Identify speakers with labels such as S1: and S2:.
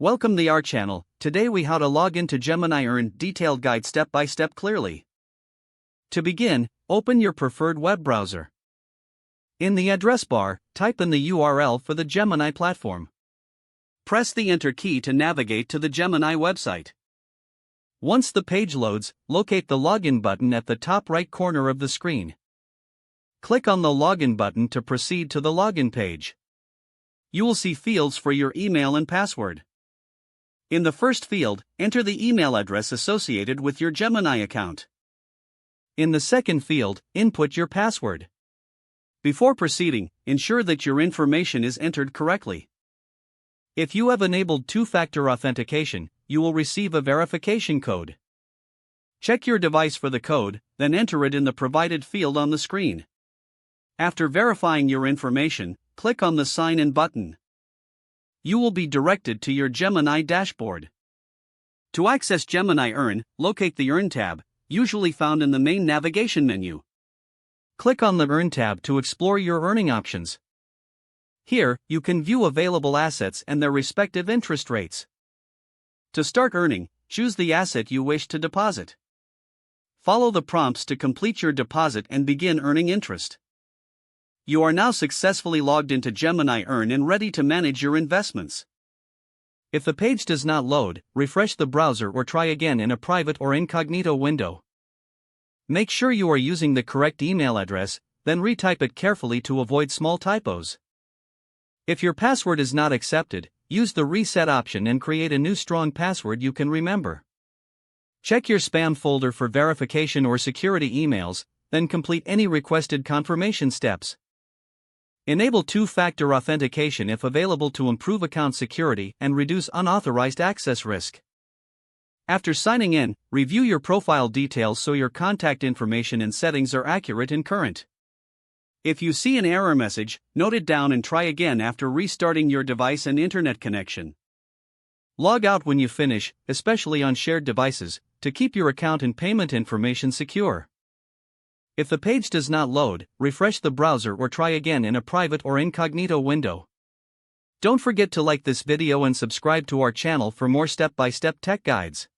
S1: Welcome to our channel. Today we how to log into Gemini Earn detailed guide step by step clearly. To begin, open your preferred web browser. In the address bar, type in the URL for the Gemini platform. Press the enter key to navigate to the Gemini website. Once the page loads, locate the login button at the top right corner of the screen. Click on the login button to proceed to the login page. You will see fields for your email and password. In the first field, enter the email address associated with your Gemini account. In the second field, input your password. Before proceeding, ensure that your information is entered correctly. If you have enabled two-factor authentication, you will receive a verification code. Check your device for the code, then enter it in the provided field on the screen. After verifying your information, click on the Sign In button. You will be directed to your Gemini dashboard. To access Gemini Earn, locate the Earn tab, usually found in the main navigation menu. Click on the Earn tab to explore your earning options. Here, you can view available assets and their respective interest rates. To start earning, choose the asset you wish to deposit. Follow the prompts to complete your deposit and begin earning interest. You are now successfully logged into Gemini Earn and ready to manage your investments. If the page does not load, refresh the browser or try again in a private or incognito window. Make sure you are using the correct email address, then retype it carefully to avoid small typos. If your password is not accepted, use the reset option and create a new strong password you can remember. Check your spam folder for verification or security emails, then complete any requested confirmation steps. Enable two-factor authentication if available to improve account security and reduce unauthorized access risk. After signing in, review your profile details so your contact information and settings are accurate and current. If you see an error message, note it down and try again after restarting your device and internet connection. Log out when you finish, especially on shared devices, to keep your account and payment information secure. If the page does not load, refresh the browser or try again in a private or incognito window. Don't forget to like this video and subscribe to our channel for more step-by-step tech guides.